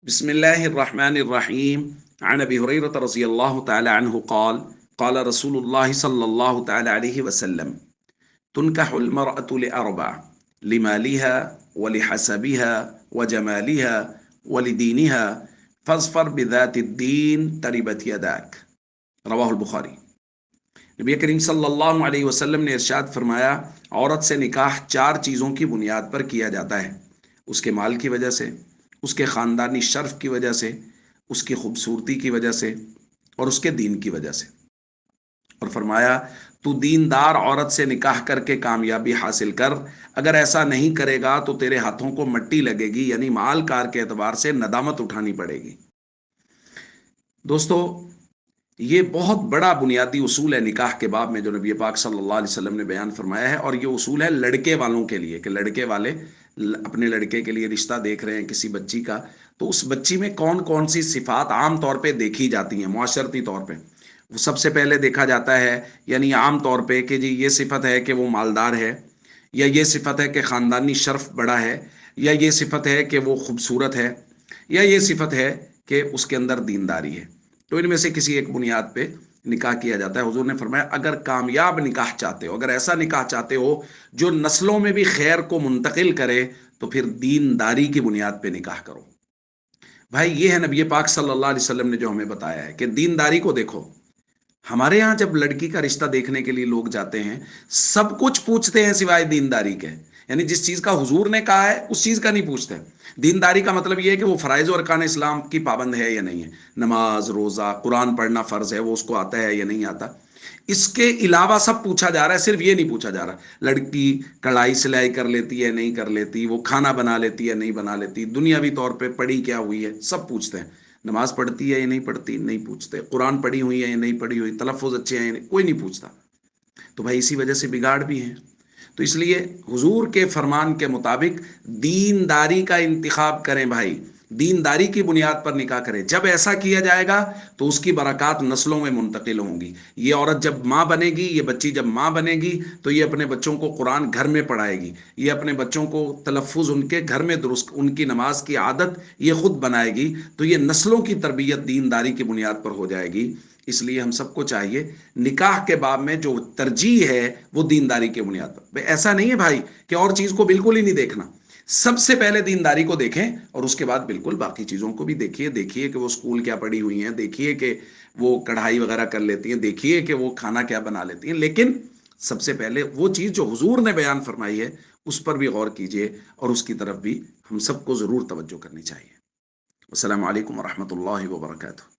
بسم الله الرحمن الرحيم. عن أبي هريرة رضي الله تعالى عنه قال قال رسول الله صلى الله تعالى عليه وسلم: تنكح المرأة لأربع: لمالها ولحسبها وجمالها ولدينها فاظفر بذات الدين تربت يداك. رواہ البخاری. نبی کریم صلی اللہ علیہ وسلم نے ارشاد فرمایا، عورت سے نکاح چار چیزوں کی بنیاد پر کیا جاتا ہے: اس کے مال کی وجہ سے، اس کے خاندانی شرف کی وجہ سے، اس کی خوبصورتی کی وجہ سے، اور اس کے دین کی وجہ سے. اور فرمایا، تو دیندار عورت سے نکاح کر کے کامیابی حاصل کر. اگر ایسا نہیں کرے گا تو تیرے ہاتھوں کو مٹی لگے گی، یعنی مال کار کے اعتبار سے ندامت اٹھانی پڑے گی. دوستو، یہ بہت بڑا بنیادی اصول ہے نکاح کے باب میں جو نبی پاک صلی اللہ علیہ وسلم نے بیان فرمایا ہے. اور یہ اصول ہے لڑکے والوں کے لیے، کہ لڑکے والے اپنے لڑکے کے لیے رشتہ دیکھ رہے ہیں کسی بچی کا، تو اس بچی میں کون کون سی صفات عام طور پہ دیکھی جاتی ہیں معاشرتی طور پہ. وہ سب سے پہلے دیکھا جاتا ہے، یعنی عام طور پہ، کہ جی یہ صفت ہے کہ وہ مالدار ہے، یا یہ صفت ہے کہ خاندانی شرف بڑا ہے، یا یہ صفت ہے کہ وہ خوبصورت ہے، یا یہ صفت ہے کہ اس کے اندر دینداری ہے. تو ان میں سے کسی ایک بنیاد پہ نکاح کیا جاتا ہے. حضور نے فرمایا، اگر کامیاب نکاح چاہتے ہو، اگر ایسا نکاح چاہتے ہو جو نسلوں میں بھی خیر کو منتقل کرے، تو پھر دینداری کی بنیاد پہ نکاح کرو. بھائی، یہ ہے نبی پاک صلی اللہ علیہ وسلم نے جو ہمیں بتایا ہے کہ دینداری کو دیکھو. ہمارے ہاں جب لڑکی کا رشتہ دیکھنے کے لیے لوگ جاتے ہیں، سب کچھ پوچھتے ہیں سوائے دینداری کے. یعنی جس چیز کا حضور نے کہا ہے اس چیز کا نہیں پوچھتے. دینداری کا مطلب یہ ہے کہ وہ فرائض و ارکان اسلام کی پابند ہے یا نہیں ہے، نماز، روزہ، قرآن پڑھنا فرض ہے، وہ اس کو آتا ہے یا نہیں آتا. اس کے علاوہ سب پوچھا جا رہا ہے، صرف یہ نہیں پوچھا جا رہا لڑکی کڑھائی سلائی کر لیتی ہے نہیں کر لیتی، وہ کھانا بنا لیتی ہے نہیں بنا لیتی، دنیاوی طور پہ پڑھی کیا ہوئی ہے، سب پوچھتے ہیں. نماز پڑھتی ہے یا نہیں پڑھتی، نہیں پوچھتے. قرآن پڑھی ہوئی ہے یا نہیں پڑھی ہوئی، تلفظ اچھے ہیں یا نہیں، کوئی نہیں پوچھتا. تو بھائی اسی وجہ سے بگاڑ بھی ہیں. تو اس لیے حضور کے فرمان کے مطابق دینداری کا انتخاب کریں بھائی، دینداری کی بنیاد پر نکاح کریں. جب ایسا کیا جائے گا تو اس کی برکات نسلوں میں منتقل ہوں گی. یہ عورت جب ماں بنے گی، یہ بچی جب ماں بنے گی، تو یہ اپنے بچوں کو قرآن گھر میں پڑھائے گی، یہ اپنے بچوں کو تلفظ ان کے گھر میں درست، ان کی نماز کی عادت یہ خود بنائے گی. تو یہ نسلوں کی تربیت دینداری کی بنیاد پر ہو جائے گی. اس لیے ہم سب کو چاہیے نکاح کے باب میں جو ترجیح ہے وہ دینداری کی بنیاد پر. ایسا نہیں ہے بھائی کہ اور چیز کو بالکل ہی نہیں دیکھنا. سب سے پہلے دینداری کو دیکھیں، اور اس کے بعد بالکل باقی چیزوں کو بھی دیکھیے کہ وہ اسکول کیا پڑھی ہوئی ہیں، دیکھیے کہ وہ کڑھائی وغیرہ کر لیتی ہیں، دیکھیے کہ وہ کھانا کیا بنا لیتی ہیں. لیکن سب سے پہلے وہ چیز جو حضور نے بیان فرمائی ہے اس پر بھی غور کیجئے، اور اس کی طرف بھی ہم سب کو ضرور توجہ کرنی چاہیے. السلام علیکم ورحمۃ اللہ وبرکاتہ.